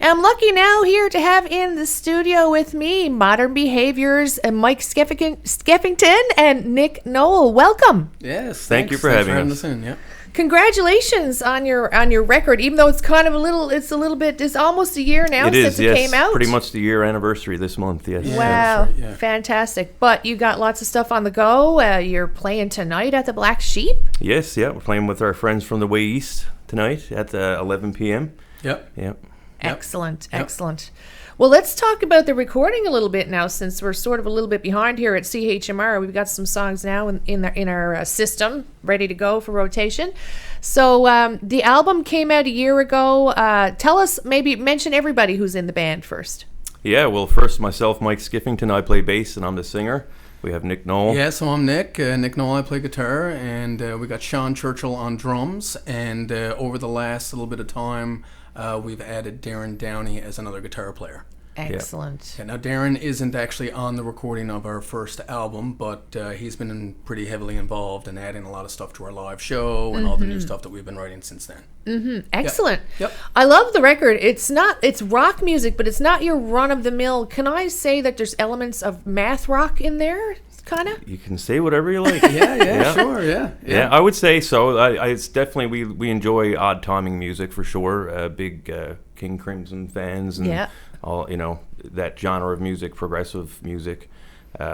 And I'm lucky now here to have in the studio with me Modern Behaviours and Mike Skeffington and Nick Knoll. Welcome. Yes, thank you for having us. In, yeah. Congratulations on your record, even though it's kind of it's almost a year now since it came out. Pretty much the year anniversary this month, yes. Yeah, wow, right, yeah. Fantastic. But you got lots of stuff on the go. You're playing tonight at the Black Sheep. Yes, yeah, we're playing with our friends from the Way East tonight at 11 p.m. Yep. Excellent. Well, let's talk about the recording a little bit now, since we're sort of a little bit behind here at CHMR. We've got some songs now in our system ready to go for rotation. So the album came out a year ago. Tell us, maybe mention everybody who's in the band first. Yeah, well, first myself, Mike Skeffington, I play bass and I'm the singer. We have Nick Knoll. Yeah, so I'm Nick. Nick Knoll, I play guitar, and we got Sean Churchill on drums. And over the last little bit of time, we've added Darren Downey as another guitar player. Excellent. Yeah, now Darren isn't actually on the recording of our first album, but he's been pretty heavily involved in adding a lot of stuff to our live show and all the new stuff that we've been writing since then. Mm-hmm. Excellent. Yep. I love the record. It's rock music, but it's not your run-of-the-mill. Can I say that there's elements of math rock in there? Kind of. You can say whatever you like. yeah, sure, yeah. I would say so. It's definitely we enjoy odd timing music for sure. Big King Crimson fans and all that genre of music, progressive music.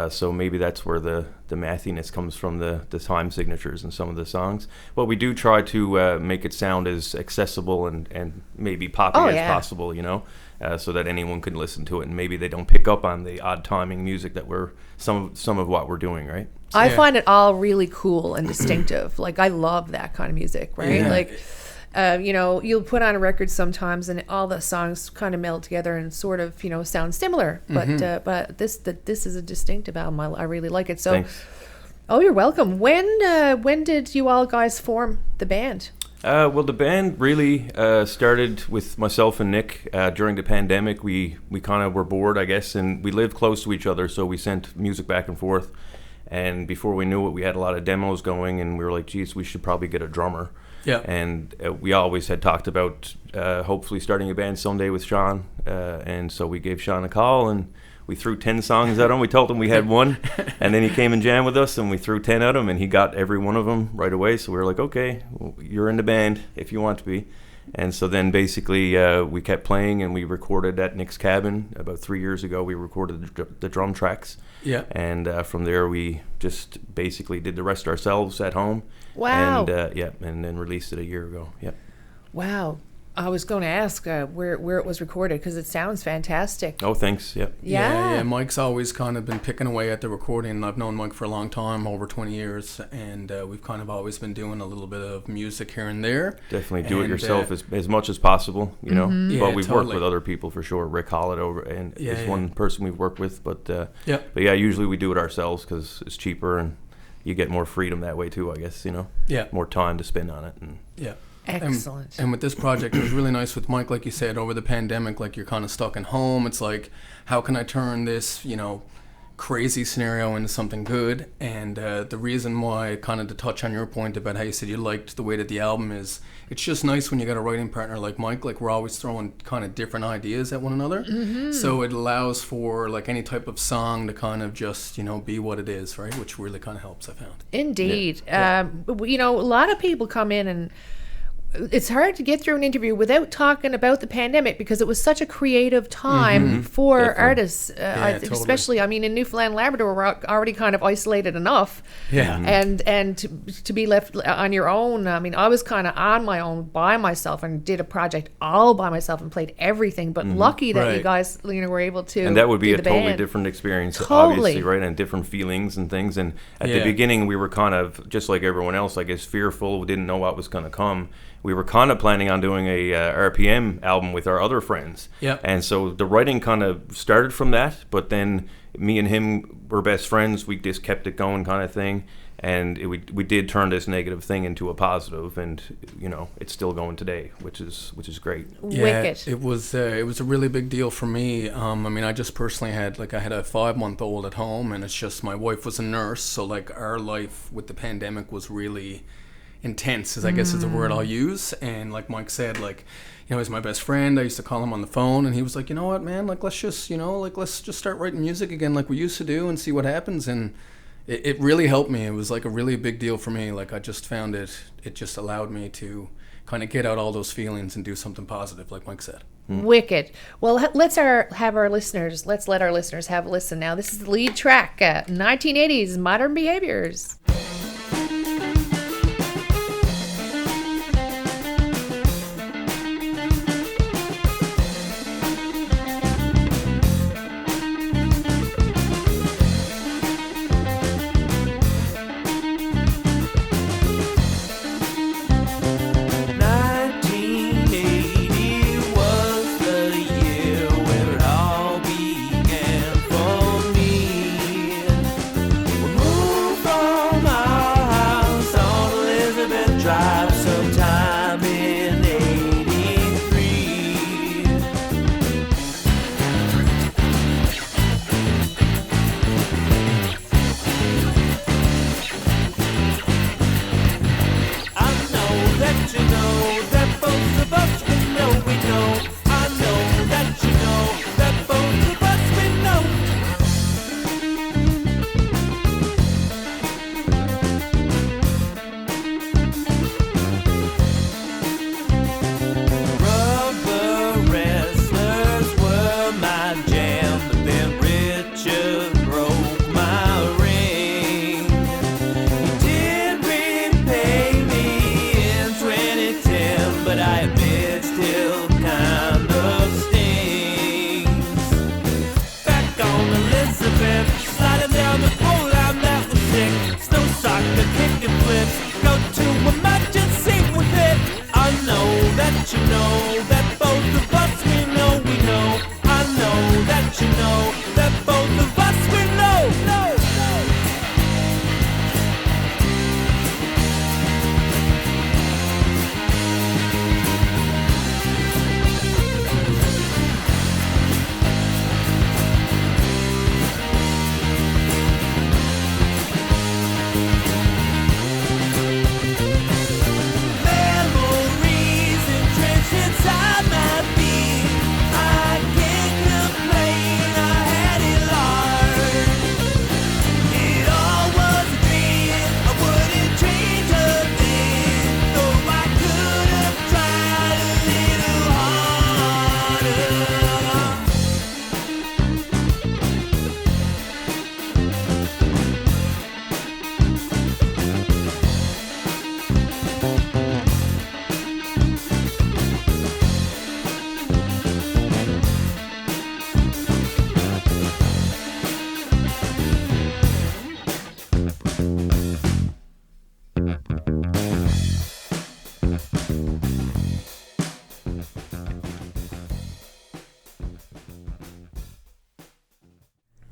So maybe that's where the mathiness comes from, the time signatures in some of the songs. But we do try to make it sound as accessible and maybe poppy as possible, so that anyone can listen to it, and maybe they don't pick up on the odd timing music that we're some of what we're doing, right? So, I find it all really cool and distinctive. Like, I love that kind of music, right? Yeah. Like, you'll put on a record sometimes and all the songs kind of meld together and sort of, sound similar. But this is a distinctive album. I really like it. So, thanks. Oh, you're welcome. When did you all guys form the band? Well, the band really started with myself and Nick during the pandemic. We kind of were bored, I guess, and we lived close to each other, so we sent music back and forth. And before we knew it, we had a lot of demos going, and we were like, geez, we should probably get a drummer. Yeah. And we always had talked about hopefully starting a band someday with Sean. And so we gave Sean a call, and we threw 10 songs at him. We told him we had one, and then he came and jammed with us, and we threw 10 at him, and he got every one of them right away. So we were like, okay, well, you're in the band if you want to be. And so then basically we kept playing, and we recorded at Nick's cabin about 3 years ago. We recorded the drum tracks. Yeah. And from there we just basically did the rest ourselves at home. Wow. And then released it a year ago. Yep. Wow. I was going to ask where it was recorded, because it sounds fantastic. Oh, thanks. Yep. Yeah. Mike's always kind of been picking away at the recording. I've known Mike for a long time, over 20 years, and we've kind of always been doing a little bit of music here and there. Definitely do it yourself as much as possible, Mm-hmm. But we've totally worked with other people for sure. Rick Hollett is one person we've worked with, but usually we do it ourselves because it's cheaper and you get more freedom that way too, I guess, more time to spend on it. And Excellent. And with this project, it was really nice with Mike, like you said, over the pandemic, like you're kind of stuck in home. It's like, how can I turn this, crazy scenario into something good? And the reason why, kind of to touch on your point about how you said you liked the way that the album is, it's just nice when you got a writing partner like Mike. Like, we're always throwing kind of different ideas at one another. Mm-hmm. So it allows for like any type of song to kind of just, be what it is, right? Which really kind of helps, I found. Indeed. A lot of people come in and it's hard to get through an interview without talking about the pandemic, because it was such a creative time for artists, especially, in Newfoundland and Labrador, we're already kind of isolated enough. Yeah. And to be left on your own, I was kind of on my own by myself and did a project all by myself and played everything, but lucky that you guys, were able to. And that would be a totally band. different experience, Totally. obviously, right? And different feelings and things. And at the beginning, we were kind of, just like everyone else, I guess, fearful. We didn't know what was going to come. We were kind of planning on doing a RPM album with our other friends. Yeah. And so the writing kind of started from that, but then me and him were best friends. We just kept it going, kind of thing. And we did turn this negative thing into a positive, and it's still going today, which is great. Yeah, Wicked. It was a really big deal for me. I just personally had a 5-month-old at home, and it's just, my wife was a nurse, so like our life with the pandemic was really intense, I guess is a word I'll use. And like Mike said, like, he's my best friend. I used to call him on the phone, and he was like, you know what, man, like let's just start writing music again like we used to do and see what happens. And it really helped me. It was like a really big deal for me. Like I just found it just allowed me to kind of get out all those feelings and do something positive, like Mike said. Wicked. Well, let's let our listeners have a listen now. This is the lead track, 1980s Modern Behaviours.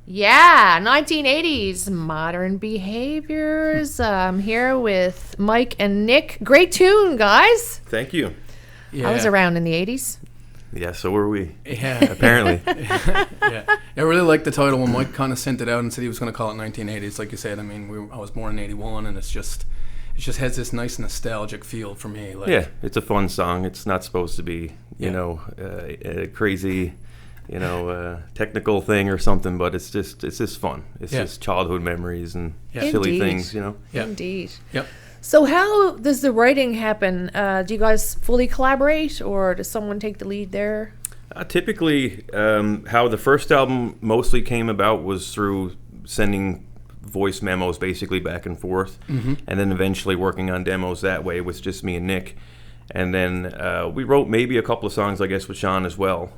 Yeah, 1980s Modern Behaviours. I'm here with Mike and Nick. Great tune, guys. Thank you. Yeah. I was around in the 80s. Yeah, so were we. Yeah. Apparently. Yeah. I really liked the title when Mike kind of sent it out and said he was going to call it 1980s. Like you said, I mean, I was born in 81, and it just has this nice nostalgic feel for me. Like, yeah, it's a fun song. It's not supposed to be, you know, a crazy, technical thing or something, but it's just fun. It's just childhood memories and silly things, Yeah. Indeed. Yep. So how does the writing happen? Do you guys fully collaborate, or does someone take the lead there? Typically, how the first album mostly came about was through sending voice memos basically back and forth, and then eventually working on demos that way with just me and Nick. And then we wrote maybe a couple of songs, I guess, with Sean as well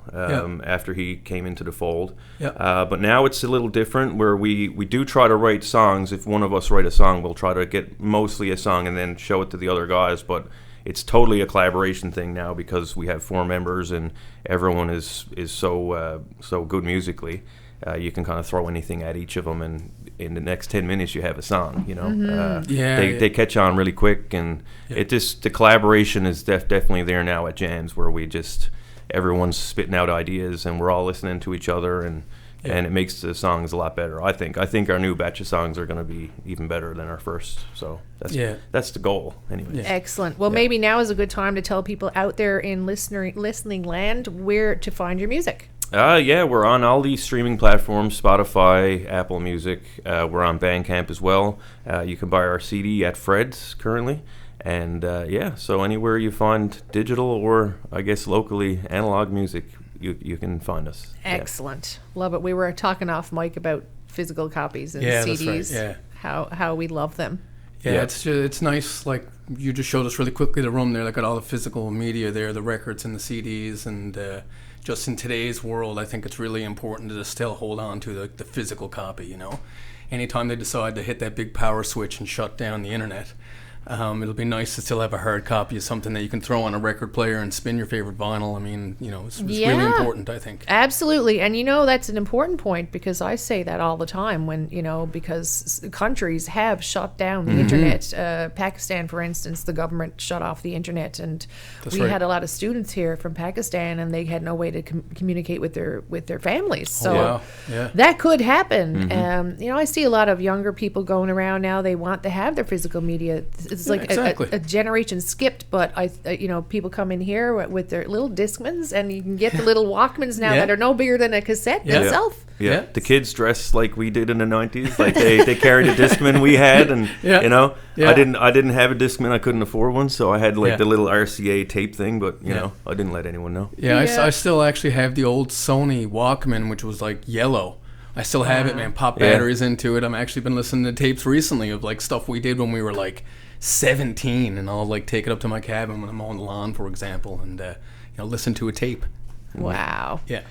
after he came into the fold. But now it's a little different, where we do try to write songs. If one of us write a song, we'll try to get mostly a song and then show it to the other guys. But it's totally a collaboration thing now because we have 4 members and everyone is so good musically. You can kind of throw anything at each of them, and in the next 10 minutes you have a song, They catch on really quick, and the collaboration is definitely there now at jams, where everyone's spitting out ideas and we're all listening to each other, and and it makes the songs a lot better. I think our new batch of songs are going to be even better than our first. So that's the goal, anyway. Yeah. Excellent. Well, maybe now is a good time to tell people out there in listening land where to find your music. We're on all these streaming platforms, Spotify, Apple Music. We're on Bandcamp as well. You can buy our CD at Fred's currently. And so anywhere you find digital or, I guess, locally analog music, you can find us. Excellent. Love it. We were talking off mic about physical copies and CDs, that's right. how we love them. Yeah, it's nice. Like you just showed us really quickly the room there. They got all the physical media there, the records and the CDs, and just in today's world, I think it's really important to still hold on to the physical copy. You know, anytime they decide to hit that big power switch and shut down the internet, it'll be nice to still have a hard copy of something that you can throw on a record player and spin your favorite vinyl. I mean, it's really important, I think. Absolutely. And, that's an important point, because I say that all the time when, because countries have shut down the internet. Pakistan, for instance, the government shut off the internet, and we had a lot of students here from Pakistan, and they had no way to communicate with their families. So that could happen. I see a lot of younger people going around now. They want to have their physical media. It's like a generation skipped, but people come in here with their little Discmans, and you can get the little Walkmans now that are no bigger than a cassette itself. Yeah, the kids dress like we did in the 90s. Like they carried a Discman we had, and I didn't have a Discman. I couldn't afford one, so I had the little RCA tape thing. But I didn't let anyone know. I still actually have the old Sony Walkman, which was like yellow. I still have it, man. Pop batteries into it. I've actually been listening to tapes recently of like stuff we did when we were like 17, and I'll like take it up to my cabin when I'm on the lawn, for example, and listen to a tape. Wow. Yeah.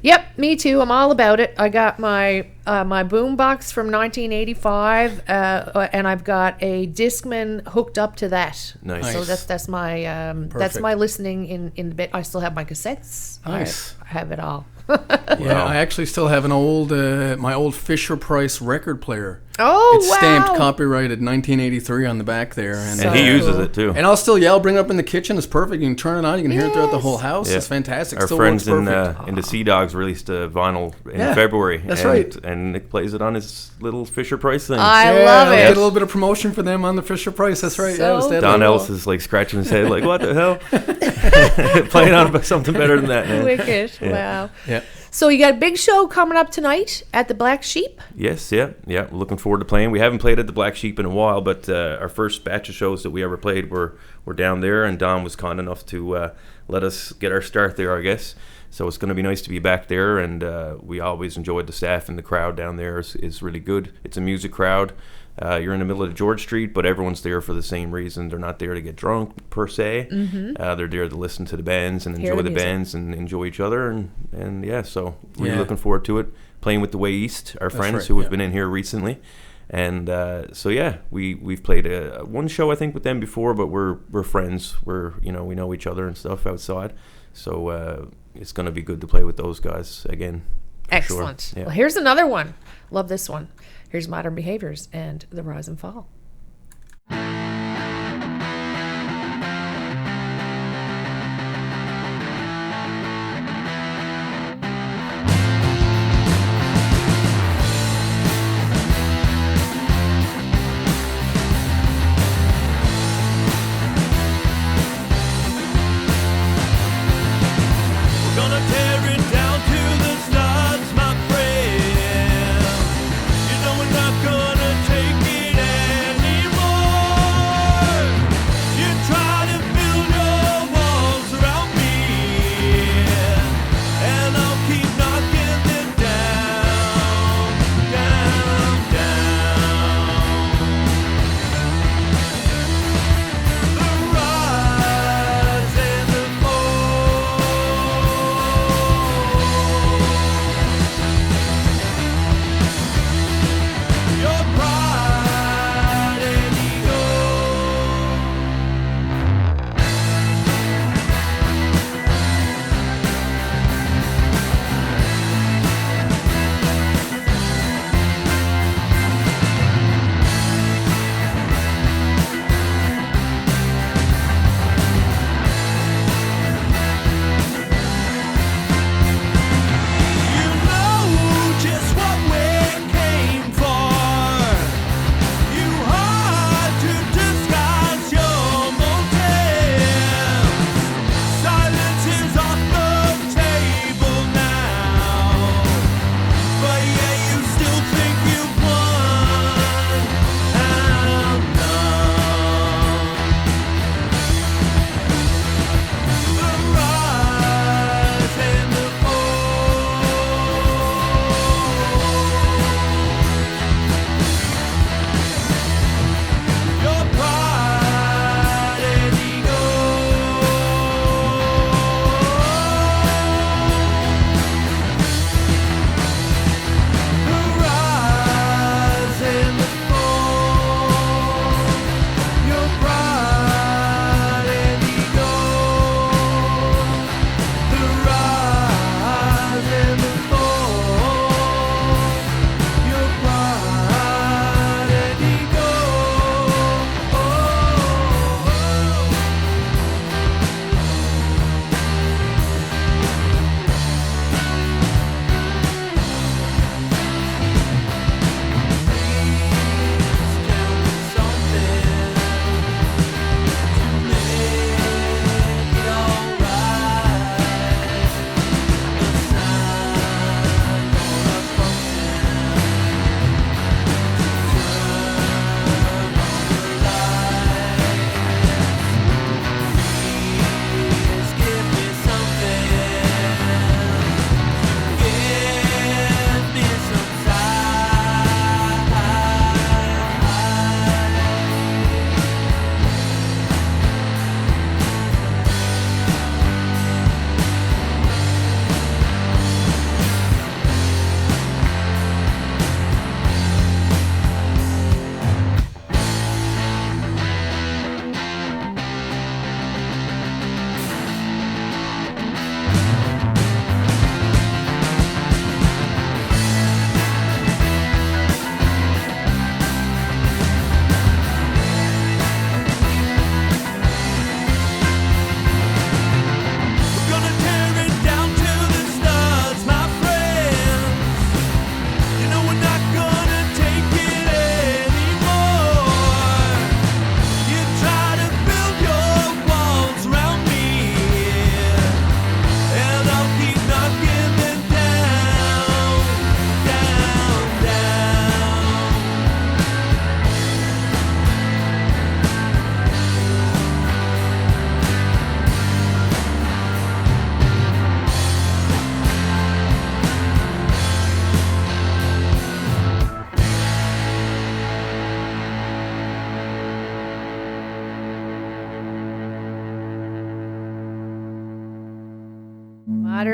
Yep, me too. I'm all about it. I got my my boombox from 1985, and I've got a Discman hooked up to that. Nice. So that's my listening in the bit. I still have my cassettes. Nice. I have it all. Yeah, I actually still have an old my old Fisher Price record player. Oh, it's stamped copyrighted 1983 on the back there, and he uses it too. And I'll still yell, bring it up in the kitchen. It's perfect. You can turn it on. You can hear it throughout the whole house. It's fantastic. Our still friends works in the Sea Dogs released a vinyl in February. That's right. And Nick plays it on his little Fisher Price thing. I love it. Did a little bit of promotion for them on the Fisher Price. That's right. So it was Don Ellis is like scratching his head, like, what the hell? Playing on something better than that, man. Wicked. Wow. Yeah. So you got a big show coming up tonight at the Black Sheep? Yes, yeah. We're looking forward to playing. We haven't played at the Black Sheep in a while, but our first batch of shows that we ever played were down there, and Don was kind enough to let us get our start there, I guess. So it's going to be nice to be back there, and we always enjoyed the staff, and the crowd down there is really good. It's a music crowd. You're in the middle of George Street, but everyone's there for the same reason. They're not there to get drunk, per se. They're there to listen to the bands and enjoy the bands and enjoy each other. And so really looking forward to it. Playing with the Way East, our friends who have been in here recently. And we've played one show, I think, with them before, but we're friends. We know each other and stuff outside. So it's going to be good to play with those guys again. Excellent. Sure. Yeah. Well, here's another one. Love this one. Here's Modern Behaviours and The Rise and Fall. Gonna take it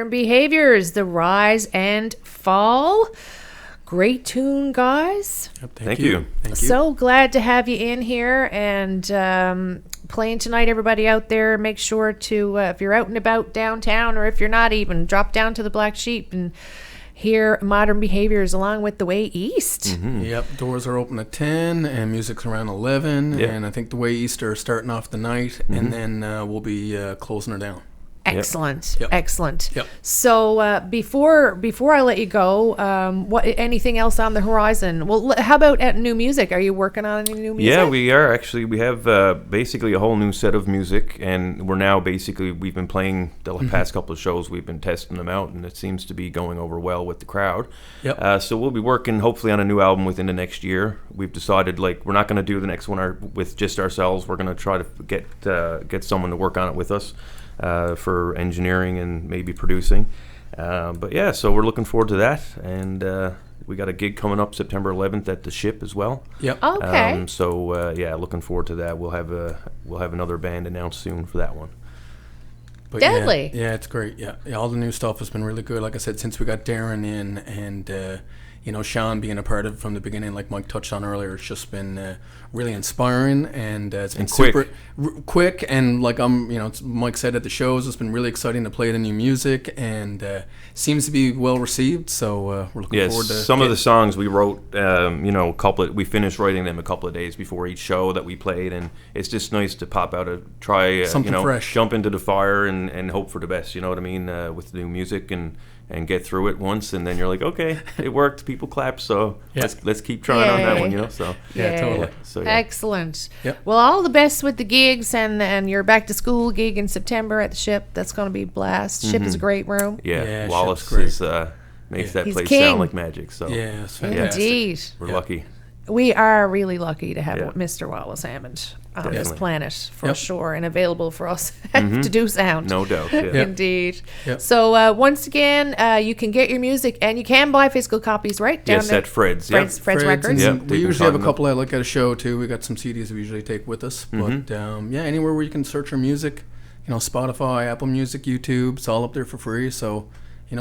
Modern Behaviours, The Rise and Fall. Great tune, guys. Yep, Thank you. Thank you. So glad to have you in here and playing tonight. Everybody out there, make sure to, if you're out and about downtown, or if you're not even, drop down to the Black Sheep and hear Modern Behaviours along with The Way East. Mm-hmm. Yep, doors are open at 10 and music's around 11. Yep. And I think The Way East are starting off the night, and then we'll be closing her down. Excellent. Yep. Excellent. Yep. So before I let you go, what anything else on the horizon? Well, how about at new music? Are you working on any new music? Yeah, we are actually. We have basically a whole new set of music, and we're now we've been playing the past couple of shows. We've been testing them out, and it seems to be going over well with the crowd. Yep. So we'll be working hopefully on a new album within the next year. We've decided we're not going to do the next one with just ourselves. We're going to try to get someone to work on it with us. For engineering and maybe producing. But yeah, so we're looking forward to that. And we got a gig coming up September 11th at the Ship as well. Yep. Okay. So yeah, looking forward to that. We'll have another band announced soon for that one. But Deadly. Yeah, it's great. Yeah, all the new stuff has been really good. Like I said, since we got Darren in and Sean being a part of it from the beginning, like Mike touched on earlier, it's just been really inspiring, and it's been quick. quick. And like Mike said at the shows, it's been really exciting to play the new music, and seems to be well received. So we're looking forward to some of the songs we wrote. We finished writing them a couple of days before each show that we played, and it's just nice to pop out try something fresh, jump into the fire and hope for the best. You know what I mean? With the new music and get through it once, and then you're like, okay, it worked. People clap, so let's keep trying on that one. So yeah, totally. So Excellent. Yep. Well, all the best with the gigs and your back to school gig in September at the Ship. That's going to be a blast. Ship is a great room. Yeah, Ship's Wallace great. makes that He's place king. sound like magic. So Yeah, it's fantastic. Indeed. we're lucky. We are really lucky to have Yeah. Mr. Wallace Hammond on this Definitely. planet for Yep. sure, and available for us to do sound. No doubt. Yeah. Yep. Indeed. Yep. So once again, you can get your music, and you can buy physical copies, right? Yes, there. at Fred's. Fred's Fred's, Records. and Yep, we you can usually have a find couple at at a show too. We got some CDs we usually take with us. But anywhere where you can search our music, Spotify, Apple Music, YouTube, it's all up there for free. So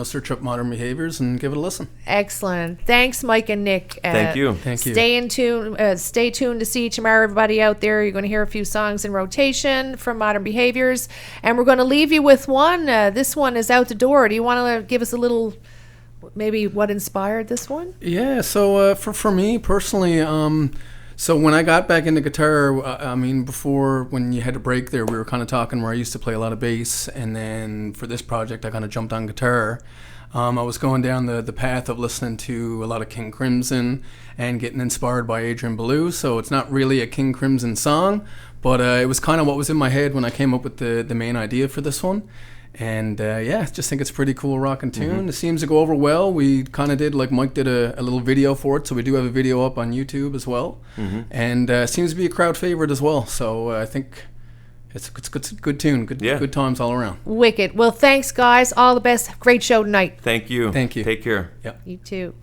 search up Modern Behaviours and give it a listen. Excellent. Thanks, Mike and Nick. Thank you. Thank you. Stay tuned to CHMR, everybody out there. You're going to hear a few songs in rotation from Modern Behaviours, and we're going to leave you with one. This one is Out the Door. Do you want to give us a little, maybe what inspired this one? Yeah. So for me personally, so when I got back into guitar, before when you had a break there, we were kind of talking where I used to play a lot of bass, and then for this project, I kind of jumped on guitar. I was going down the path of listening to a lot of King Crimson and getting inspired by Adrian Belew. So it's not really a King Crimson song, but it was kind of what was in my head when I came up with the main idea for this one. And I just think it's a pretty cool rockin' tune. It seems to go over well. We kind of did, like Mike did a little video for it, so we do have a video up on YouTube as well. And seems to be a crowd favorite as well. So I think it's a good tune. Good times all around. Wicked. Well, thanks, guys. All the best. Great show tonight. Thank you. Thank you. Take care. Yep. You too.